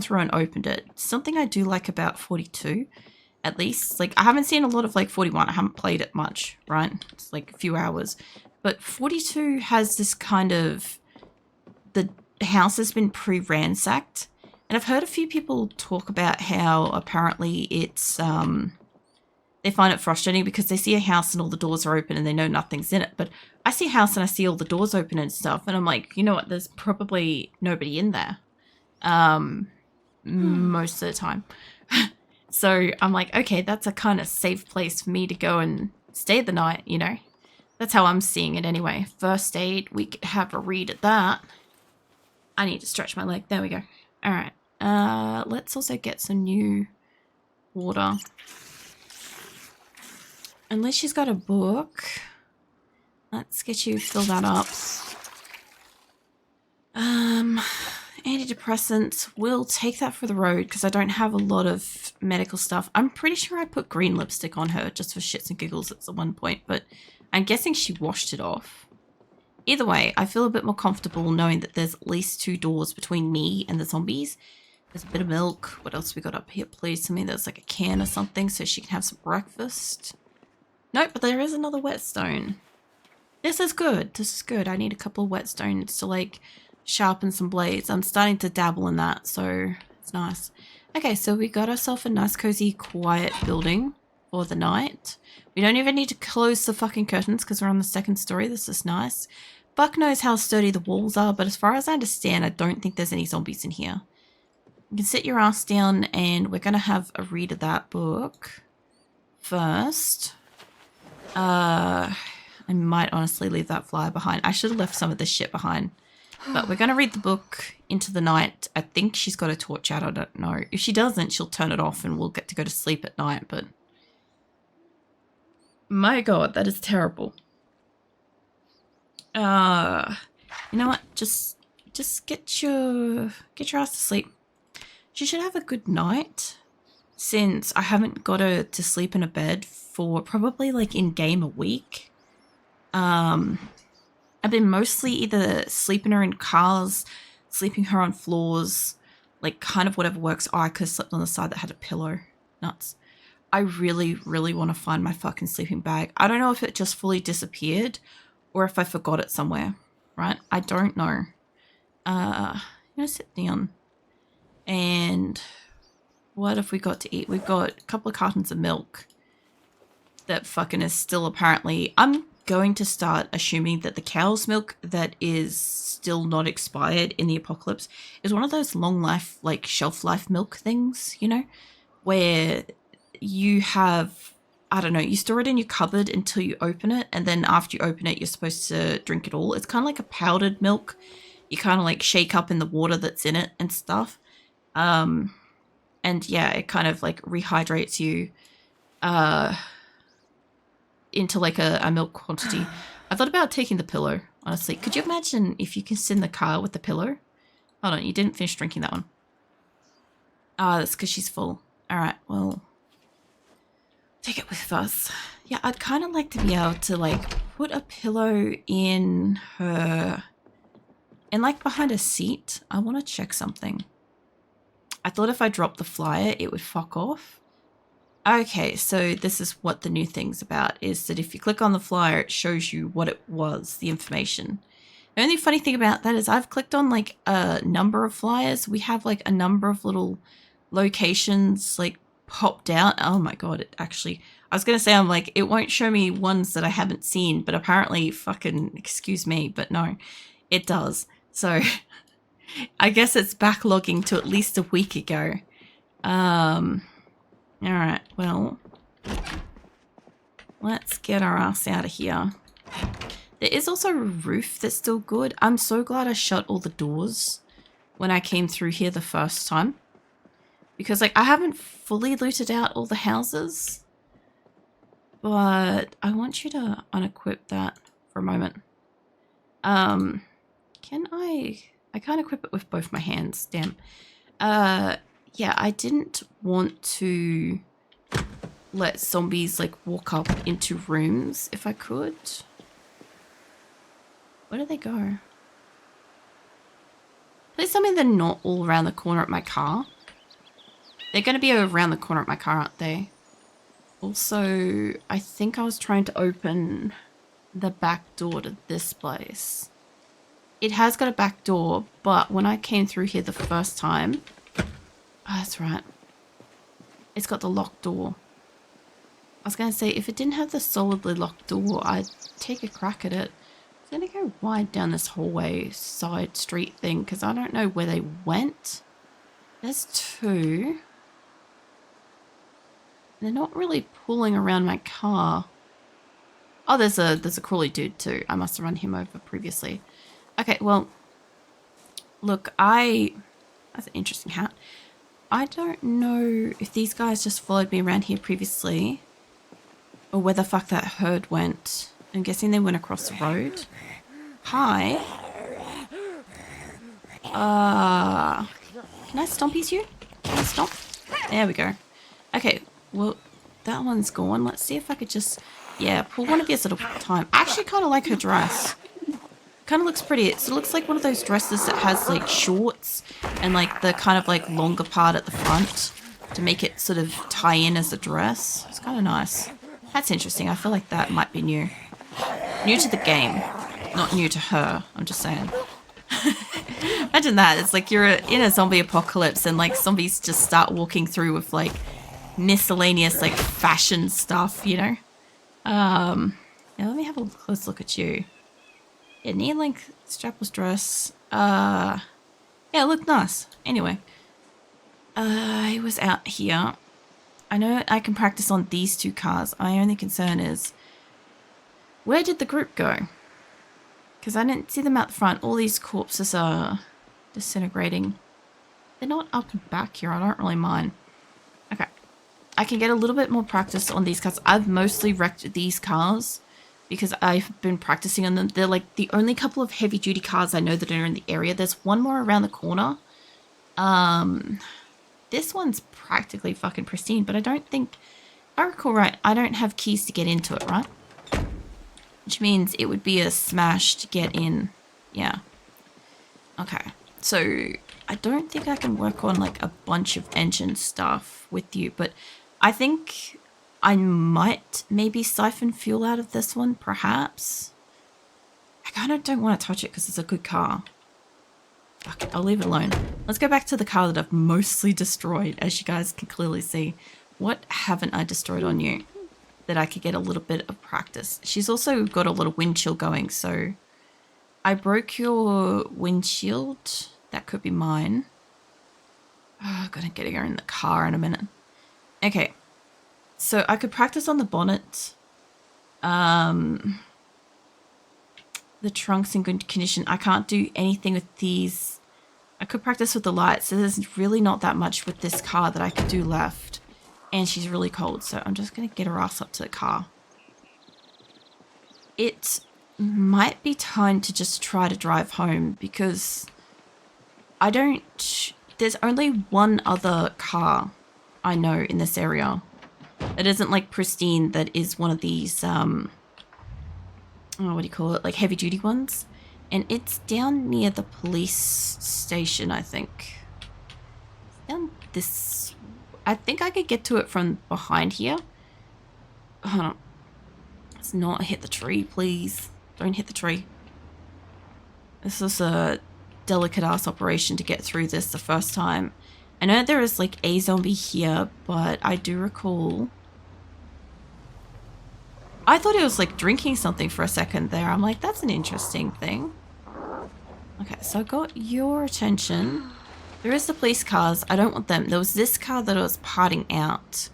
through and opened it. Something I do like about 42, at least. Like, I haven't seen a lot of, like, 41. I haven't played it much, right? It's, like, a few hours. But 42 has this kind of... The house has been pre-ransacked. And I've heard a few people talk about how apparently it's... They find it frustrating because they see a house and all the doors are open and they know nothing's in it. But I see a house and I see all the doors open and stuff. And I'm like, you know what? There's probably nobody in there. Most of the time. So I'm like, okay, that's a kind of safe place for me to go and stay the night, you know? That's how I'm seeing it anyway. First aid, we could have a read at that. I need to stretch my leg. There we go. All right. Let's also get some new water. Unless she's got a book. Let's get you fill that up. Antidepressants. We'll take that for the road because I don't have a lot of medical stuff. I'm pretty sure I put green lipstick on her just for shits and giggles at one point, but I'm guessing she washed it off. Either way, I feel a bit more comfortable knowing that there's at least 2 doors between me and the zombies. There's a bit of milk. What else we got up here, please? Something that's like a can or something so she can have some breakfast. Nope, but there is another whetstone. This is good. This is good. I need a couple of whetstones to like sharpen some blades. I'm starting to dabble in that, so it's nice. Okay, so we got ourselves a nice, cozy, quiet building for the night. We don't even need to close the fucking curtains because we're on the 2nd story. This is nice. Fuck knows how sturdy the walls are, but as far as I understand, I don't think there's any zombies in here. You can sit your ass down and we're going to have a read of that book first. I might honestly leave that flyer behind. I should have left some of this shit behind. But we're going to read the book into the night. I think she's got a torch out. I don't know. If she doesn't, she'll turn it off and we'll get to go to sleep at night. But my God, that is terrible. You know what? Just get your ass to sleep. She should have a good night since I haven't got her to sleep in a bed for probably like in game a week. I've been mostly either sleeping her in cars, sleeping her on floors, like kind of whatever works. Oh, I could have slept on the side that had a pillow. Nuts. I really, really want to find my fucking sleeping bag. I don't know if it just fully disappeared or if I forgot it somewhere, right? I don't know. I'm going to sit down. And what have we got to eat? We've got a couple of cartons of milk that fucking is still apparently... I'm going to start assuming that the cow's milk that is still not expired in the apocalypse is one of those long life, like shelf life milk things, you know, where you have, I don't know, you store it in your cupboard until you open it, and then after you open it, you're supposed to drink it all. It's kind of like a powdered milk. You kind of like shake up in the water that's in it and stuff. And yeah, it kind of like rehydrates you, into like a milk quantity. I thought about taking the pillow, honestly. Could you imagine if you can sit in the car with the pillow? Hold on, you didn't finish drinking that one. Ah, that's because she's full. All right, well, take it with us. Yeah, I'd kind of like to be able to like put a pillow in her, and like behind a seat. I want to check something. I thought if I dropped the flyer, it would fuck off. Okay, so this is what the new thing's about, is that if you click on the flyer, it shows you what it was, the information. The only funny thing about that is I've clicked on like a number of flyers. We have like a number of little locations like popped out. Oh my God, it actually, I was going to say, I'm like, it won't show me ones that I haven't seen, but apparently fucking, excuse me, but no, it does. So I guess it's backlogging to at least a week ago. All right, well, let's get our ass out of here. There is also a roof that's still good. I'm so glad I shut all the doors when I came through here the first time. Because, like, I haven't fully looted out all the houses. But I want you to unequip that for a moment. Can I can't equip it with both my hands, damn. Yeah, I didn't want to let zombies like walk up into rooms if I could. Where do they go? Please tell me they're not all around the corner at my car. They're going to be around the corner at my car, aren't they? Also, I think I was trying to open the back door to this place. It has got a back door, but when I came through here the first time... Oh, that's right. It's got the locked door. I was going to say, if it didn't have the solidly locked door, I'd take a crack at it. I'm going to go wide down this hallway side street thing, because I don't know where they went. There's two. They're not really pulling around my car. Oh, there's a crawly dude too. I must have run him over previously. Okay, well, look, that's an interesting hat. I don't know if these guys just followed me around here previously or where the fuck that herd went. I'm guessing they went across the road. Hi. Can I stompies you? Can I stomp? There we go. Okay, well, that one's gone. Let's see if I could just, yeah, pull one of yours at a time. I actually kind of like her dress. Kind of looks pretty. It looks like one of those dresses that has like shorts and like the kind of like longer part at the front to make it sort of tie in as a dress. It's kind of nice. That's interesting. I feel like that might be new. New to the game, not new to her. I'm just saying. Imagine that. It's like you're in a zombie apocalypse and like zombies just start walking through with like miscellaneous like fashion stuff, you know? Now let me have a close look at you. Yeah, knee-length strapless dress. Yeah, it looked nice. Anyway. He was out here. I know I can practice on these two cars. My only concern is, where did the group go? Because I didn't see them out the front. All these corpses are disintegrating. They're not up and back here. I don't really mind. Okay. I can get a little bit more practice on these cars. I've mostly wrecked these cars because I've been practicing on them. They're like the only couple of heavy duty cars I know that are in the area. There's one more around the corner. This one's practically fucking pristine, but I don't think, if I recall right, I don't have keys to get into it, right? Which means it would be a smash to get in. Yeah. Okay. So I don't think I can work on like a bunch of engine stuff with you, but I think I might maybe siphon fuel out of this one, perhaps. I kind of don't want to touch it because it's a good car. Fuck it, I'll leave it alone. Let's go back to the car that I've mostly destroyed, as you guys can clearly see. What haven't I destroyed on you that I could get a little bit of practice? She's also got a little windshield going, so I broke your windshield. That could be mine. Oh, I'm gonna get her in the car in a minute. Okay, so I could practice on the bonnet. The trunk's in good condition. I can't do anything with these. I could practice with the lights, so there's really not that much with this car that I could do left. And she's really cold, so I'm just going to get her ass up to the car. It might be time to just try to drive home because I don't... There's only one other car I know in this area that isn't like pristine, that is one of these, oh, what do you call it? Like heavy duty ones. And it's down near the police station, I think. Down this... I think I could get to it from behind here. Hold on. Let's not hit the tree, please. Don't hit the tree. This is a delicate ass operation to get through this the first time. I know there is like a zombie here, but I do recall... I thought it was like drinking something for a second there. I'm like, that's an interesting thing. Okay, so I got your attention. There is the police cars. I don't want them. There was this car that I was parting out.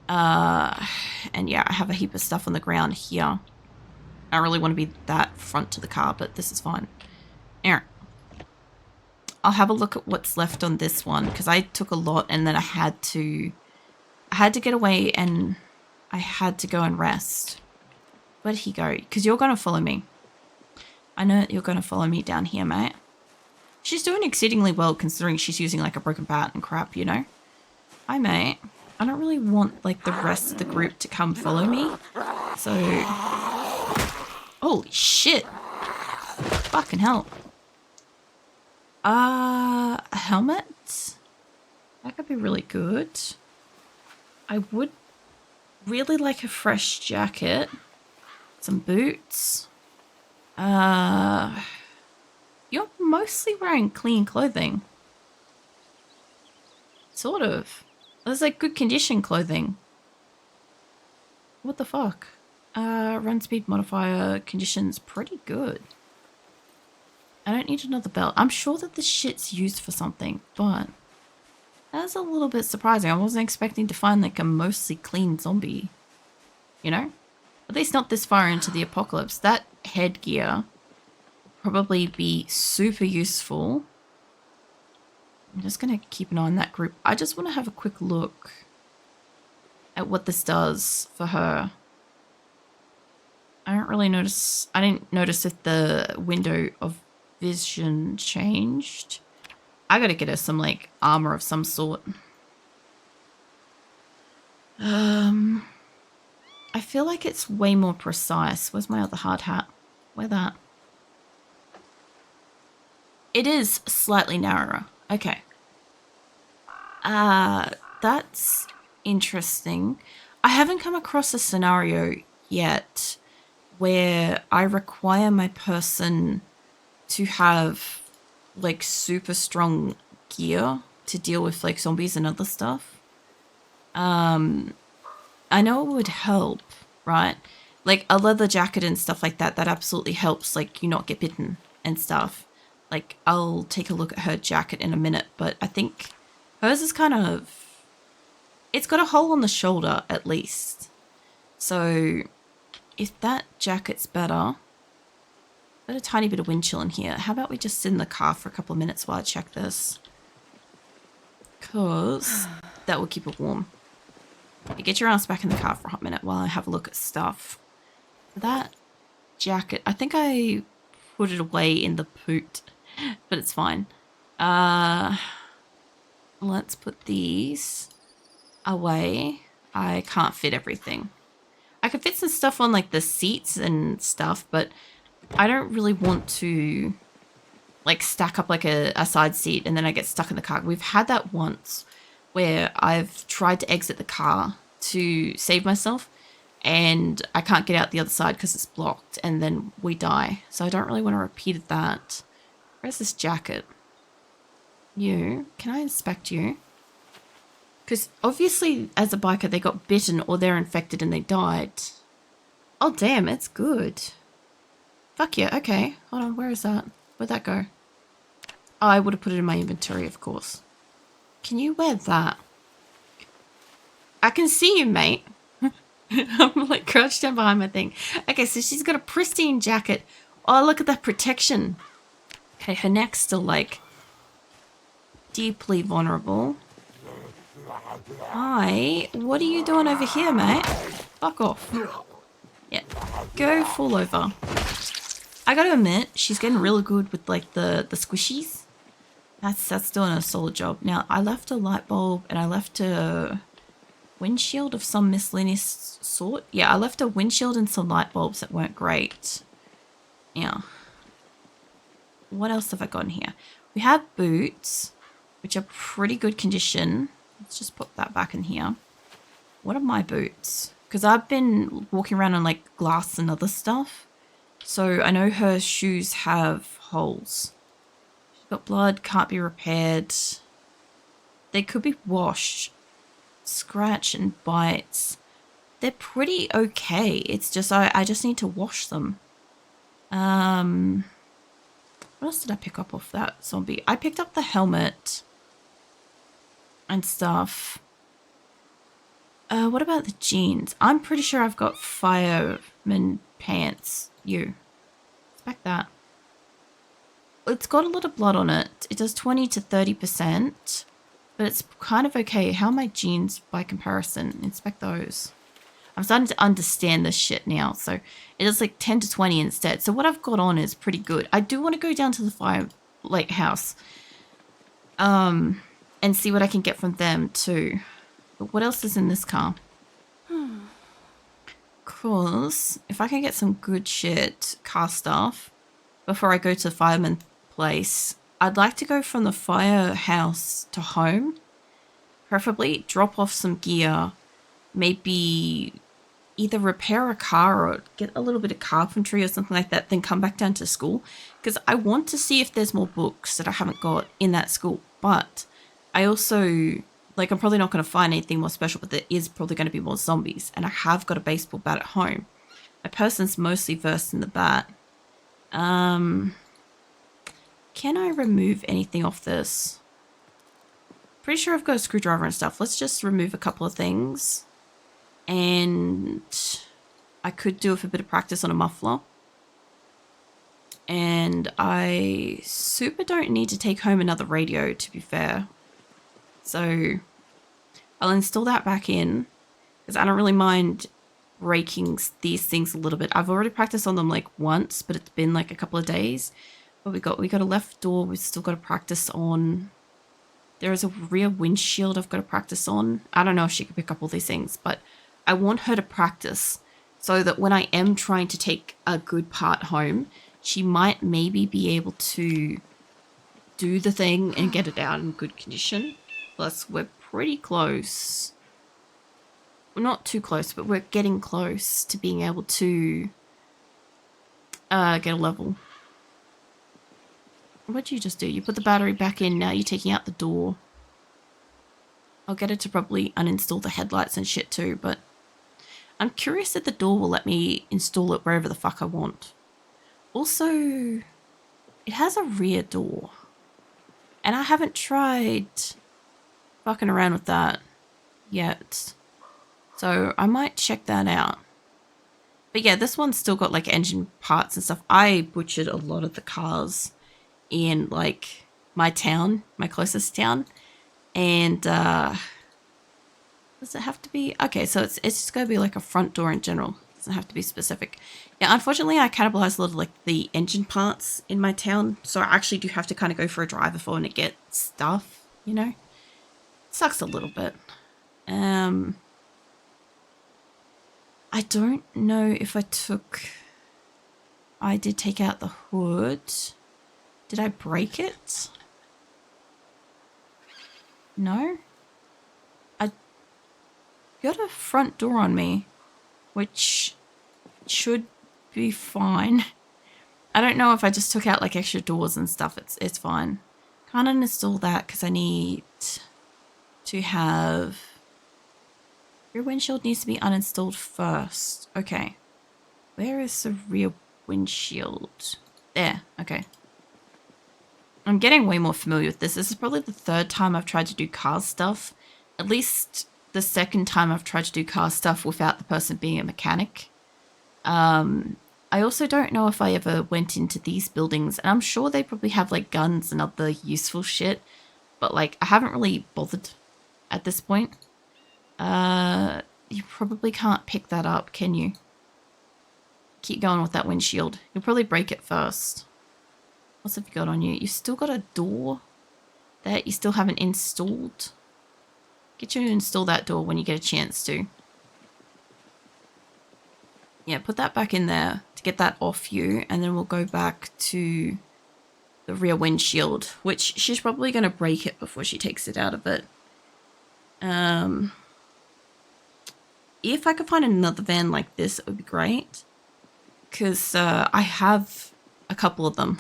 And yeah, I have a heap of stuff on the ground here. I don't really want to be that front to the car, but this is fine. Alright. I'll have a look at what's left on this one, because I took a lot and then I had to get away and I had to go and rest. Where'd he go? Because you're going to follow me. I know you're going to follow me down here, mate. She's doing exceedingly well considering she's using like a broken bat and crap, you know? Hi, mate. I don't really want like the rest of the group to come follow me. So... Holy shit. Fucking hell. A helmet? That could be really good. I would really like a fresh jacket. Some boots. You're mostly wearing clean clothing. Sort of. That's like good condition clothing. What the fuck? Run speed modifier conditions pretty good. I don't need another belt. I'm sure that this shit's used for something, but that's a little bit surprising. I wasn't expecting to find like a mostly clean zombie. You know? At least not this far into the apocalypse. That headgear will probably be super useful. I'm just going to keep an eye on that group. I just want to have a quick look at what this does for her. I didn't notice if the window of vision changed. I gotta get her some like armor of some sort. I feel like it's way more precise. Where's my other hard hat? Wear that. It is slightly narrower. Okay. That's interesting. I haven't come across a scenario yet where I require my person to have like super strong gear to deal with like zombies and other stuff. I know it would help, right? Like a leather jacket and stuff like that, that absolutely helps, like you not get bitten and stuff. Like I'll take a look at her jacket in a minute, but I think hers is kind of, it's got a hole on the shoulder at least. So if that jacket's better, got a tiny bit of wind chill in here. How about we just sit in the car for a couple of minutes while I check this? Because that will keep it warm. You get your ass back in the car for a hot minute while I have a look at stuff. That jacket, I think I put it away in the boot, but it's fine. Let's put these away. I can't fit everything. I could fit some stuff on like the seats and stuff, but I don't really want to like stack up like a side seat and then I get stuck in the car. We've had that once where I've tried to exit the car to save myself and I can't get out the other side because it's blocked and then we die. So I don't really want to repeat that. Where's this jacket? You, can I inspect you? Because obviously as a biker they got bitten or they're infected and they died. Oh damn, it's good. Fuck yeah, okay. Hold on, where is that? Where'd that go? Oh, I would have put it in my inventory, of course. Can you wear that? I can see you, mate. I'm like crouched down behind my thing. Okay, so she's got a pristine jacket. Oh, look at that protection. Okay, her neck's still like deeply vulnerable. Hi, what are you doing over here, mate? Fuck off. Yeah, go fall over. I gotta admit, she's getting really good with like the squishies. That's doing a solid job. Now, I left a light bulb and I left a windshield of some miscellaneous sort. Yeah, I left a windshield and some light bulbs that weren't great. Yeah. What else have I got in here? We have boots, which are pretty good condition. Let's just put that back in here. What are my boots? Because I've been walking around on like glass and other stuff. So I know her shoes have holes. She's got blood, can't be repaired. They could be washed. Scratch and bites. They're pretty okay. It's just I just need to wash them. What else did I pick up off that zombie? I picked up the helmet and stuff. What about the jeans? I'm pretty sure I've got fireman pants. You. Inspect that. It's got a lot of blood on it. It does 20 to 30%, but it's kind of okay. How are my jeans by comparison? Inspect those. I'm starting to understand this shit now. So it does like 10 to 20 instead. So what I've got on is pretty good. I do want to go down to the fire house and see what I can get from them too. But what else is in this car? Because if I can get some good shit car stuff before I go to the fireman place, I'd like to go from the firehouse to home. Preferably drop off some gear. Maybe either repair a car or get a little bit of carpentry or something like that, then come back down to school. Because I want to see if there's more books that I haven't got in that school. But I also, like, I'm probably not going to find anything more special, but there is probably going to be more zombies. And I have got a baseball bat at home. My person's mostly versed in the bat. Can I remove anything off this? Pretty sure I've got a screwdriver and stuff. Let's just remove a couple of things. And I could do with a bit of practice on a muffler. And I super don't need to take home another radio, to be fair. So I'll install that back in because I don't really mind breaking these things a little bit. I've already practiced on them like once, but it's been like a couple of days. But we got a left door. We've still got to practice on. There is a rear windshield I've got to practice on. I don't know if she could pick up all these things, but I want her to practice so that when I am trying to take a good part home, she might maybe be able to do the thing and get it out in good condition. Plus, we're pretty close. We're not too close, but we're getting close to being able to get a level. What'd you just do? You put the battery back in, now you're taking out the door. I'll get it to probably uninstall the headlights and shit too, but I'm curious if the door will let me install it wherever the fuck I want. Also, it has a rear door. And I haven't tried fucking around with that yet. So I might check that out. But yeah, this one's still got like engine parts and stuff. I butchered a lot of the cars in like my town, my closest town. And does it have to be? Okay, so it's just going to be like a front door in general. It doesn't have to be specific. Yeah, unfortunately, I cannibalized a lot of like the engine parts in my town. So I actually do have to kind of go for a drive if I want to get stuff, you know? It sucks a little bit. I don't know if I did take out the hood. Did I break it? No? I got a front door on me, which should be fine. I don't know if I just took out like extra doors and stuff. It's fine. Can't uninstall that because I need to have... Rear windshield needs to be uninstalled first. Okay. Where is the rear windshield? There. Okay. I'm getting way more familiar with this. This is probably the third time I've tried to do car stuff. At least the second time I've tried to do car stuff without the person being a mechanic. I also don't know if I ever went into these buildings, and I'm sure they probably have like guns and other useful shit, but like I haven't really bothered at this point. You probably can't pick that up, can you? Keep going with that windshield. You'll probably break it first. What's have you got on you? You still got a door that you still haven't installed. Get you to install that door when you get a chance to. Yeah, put that back in there to get that off you, and then we'll go back to the rear windshield, which she's probably going to break it before she takes it out of it. If I could find another van like this, it would be great. Because I have a couple of them.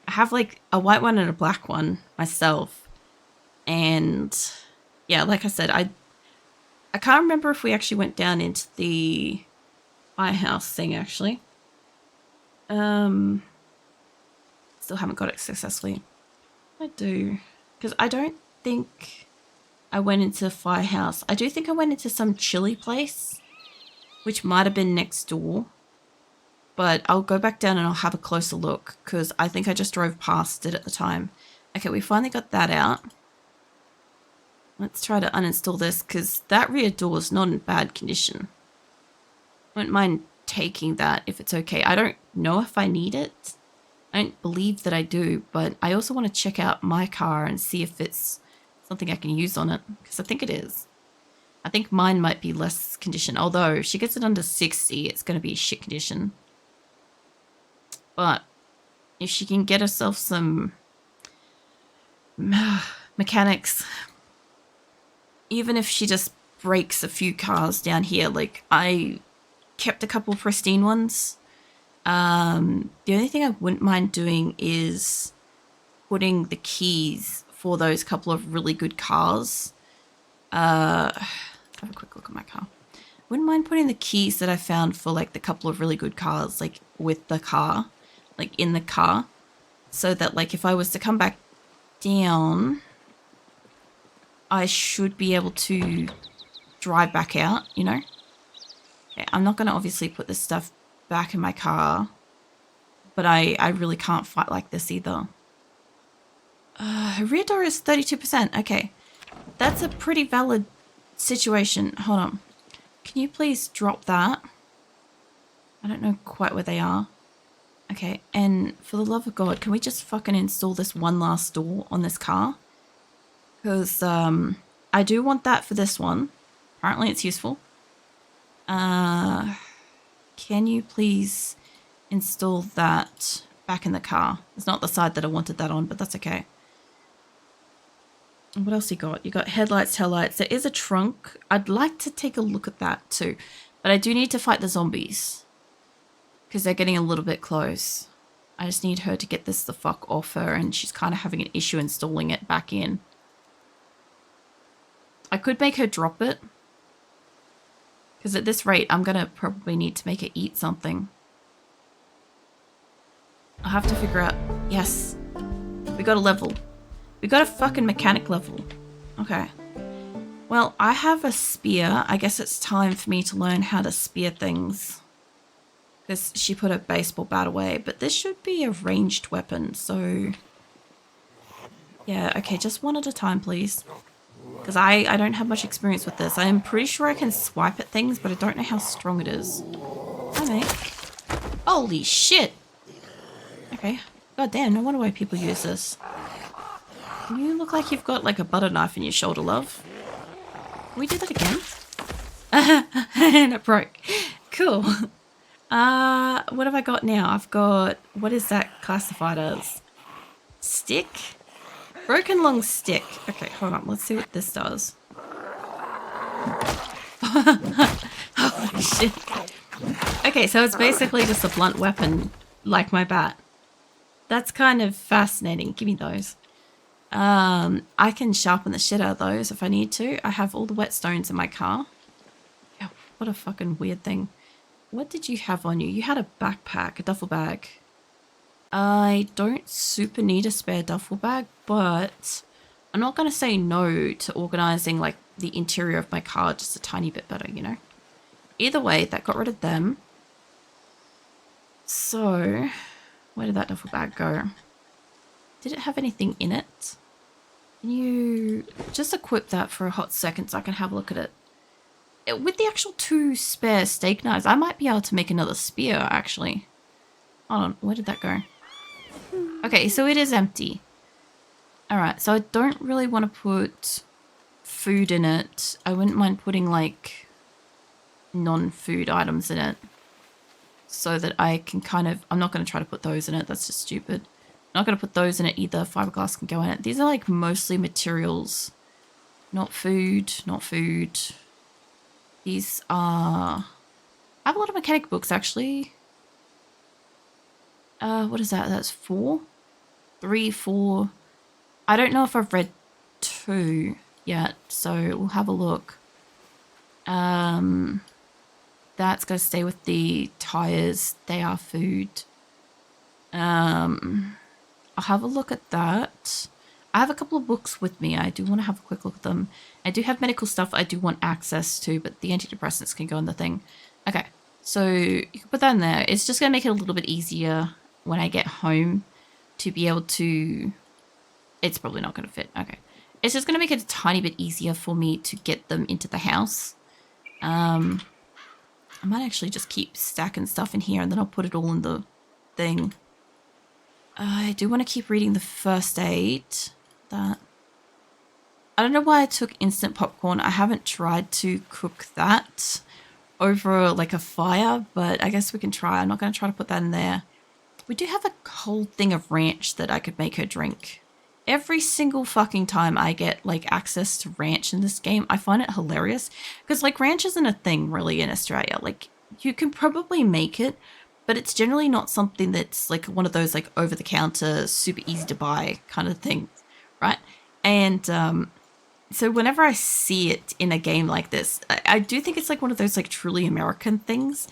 I have like a white one and a black one myself. And yeah, like I said, I can't remember if we actually went down into the firehouse thing actually. Still haven't got it successfully. I do. Because I don't think I went into the firehouse. I do think I went into some chili place, which might have been next door. But I'll go back down and I'll have a closer look because I think I just drove past it at the time. Okay, we finally got that out. Let's try to uninstall this because that rear door is not in bad condition. I wouldn't mind taking that if it's okay. I don't know if I need it. I don't believe that I do, but I also want to check out my car and see if it's something I can use on it because I think it is. I think mine might be less condition, although if she gets it under 60, it's going to be shit condition. But if she can get herself some Mechanics. Even if she just breaks a few cars down here, like I kept a couple pristine ones. The only thing I wouldn't mind doing is putting the keys for those couple of really good cars. Have a quick look at my car. Wouldn't mind putting the keys that I found for like the couple of really good cars, like with the car, like in the car, so that like if I was to come back down, I should be able to drive back out, you know? Okay, I'm not going to obviously put this stuff back in my car, but I really can't fight like this either. Rear door is 32%. Okay, that's a pretty valid situation. Hold on. Can you please drop that? I don't know quite where they are. Okay, and for the love of God, can we just fucking install this one last door on this car? Because I do want that for this one. Apparently it's useful. Can you please install that back in the car? It's not the side that I wanted that on, but that's okay. What else you got? You got headlights, taillights. There is a trunk. I'd like to take a look at that too. But I do need to fight the zombies. Because they're getting a little bit close. I just need her to get this the fuck off her, and she's kind of having an issue installing it back in. I could make her drop it. Because at this rate, I'm going to probably need to make her eat something. I'll have to figure out... Yes. We got a level. We got a fucking mechanic level. Okay. Well, I have a spear. I guess it's time for me to learn how to spear things. Because she put a baseball bat away. But this should be a ranged weapon, so... Yeah, okay, just one at a time, please. Because I don't have much experience with this. I am pretty sure I can swipe at things, but I don't know how strong it is. Hi, mate. Holy shit! Okay. God damn, no wonder why people use this. You look like you've got like a butter knife in your shoulder, love. Can we do that again? And it broke. Cool. What have I got now? I've got... What is that classified as? Stick? Broken long stick. Okay, hold on. Let's see what this does. Holy shit. Okay, so it's basically just a blunt weapon like my bat. That's kind of fascinating. Give me those. I can sharpen the shit out of those if I need to. I have all the whetstones in my car. Yeah, what a fucking weird thing. What did you have on you? You had a backpack, a duffel bag. I don't super need a spare duffel bag, but I'm not going to say no to organizing like the interior of my car just a tiny bit better, you know? Either way, that got rid of them. So, where did that duffel bag go? Did it have anything in it? Can you just equip that for a hot second so I can have a look at it? With the actual 2 spare steak knives, I might be able to make another spear, actually. Hold on, where did that go? Okay, so it is empty. Alright, so I don't really want to put food in it. I wouldn't mind putting, like, non-food items in it. So that I can kind of... I'm not going to try to put those in it, that's just stupid. I'm not going to put those in it either. Fiberglass can go in it. These are, like, mostly materials. Not food, not food. These are... I have a lot of mechanic books, actually. What is that? That's 4? 3, 4. I don't know if I've read 2 yet, so we'll have a look. That's going to stay with the tires. They are food. I'll have a look at that. I have a couple of books with me. I do want to have a quick look at them. I do have medical stuff I do want access to, but the antidepressants can go in the thing. Okay, so you can put that in there. It's just going to make it a little bit easier when I get home to be able to... It's probably not going to fit. Okay. It's just going to make it a tiny bit easier for me to get them into the house. I might actually just keep stacking stuff in here and then I'll put it all in the thing. I do want to keep reading the first aid. That... I don't know why I took instant popcorn. I haven't tried to cook that over like a fire, but I guess we can try. I'm not going to try to put that in there. We do have a whole thing of ranch that I could make her drink. Every single fucking time I get like access to ranch in this game, I find it hilarious because like ranch isn't a thing really in Australia. Like you can probably make it, but it's generally not something that's like one of those like over the counter, super easy to buy kind of things, right? And so whenever I see it in a game like this, I do think it's like one of those like truly American things.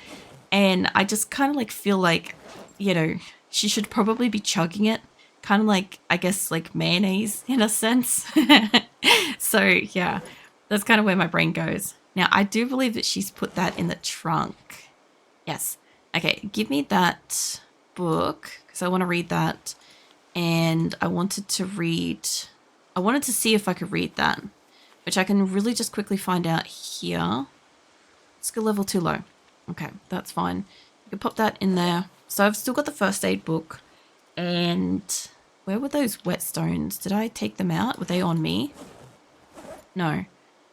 And I just kind of like feel like, you know, she should probably be chugging it. Kind of like, I guess, like mayonnaise in a sense. So, yeah, that's kind of where my brain goes. Now, I do believe that she's put that in the trunk. Yes. Okay, give me that book because I want to read that. And I wanted to see if I could read that, which I can really just quickly find out here. Skill level too low. Okay, that's fine. You can pop that in there. So I've still got the first aid book. And where were those whetstones? Did I take them out? Were they on me? No.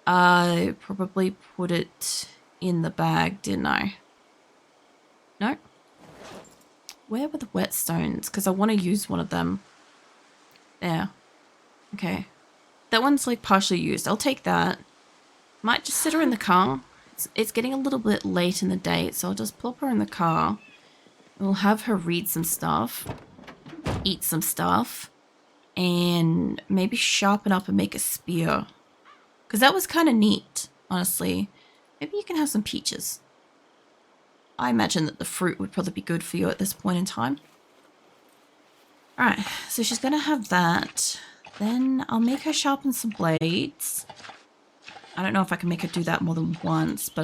I probably put it in the bag, didn't I? No. Where were the whetstones? Because I want to use one of them. There. Okay. That one's like partially used. I'll take that. Might just sit her in the car. It's getting a little bit late in the day, so I'll just plop her in the car. We'll have her read some stuff, eat some stuff, and maybe sharpen up and make a spear. Because that was kind of neat, honestly. Maybe you can have some peaches. I imagine that the fruit would probably be good for you at this point in time. Alright, so she's going to have that. Then I'll make her sharpen some blades. I don't know if I can make her do that more than once, but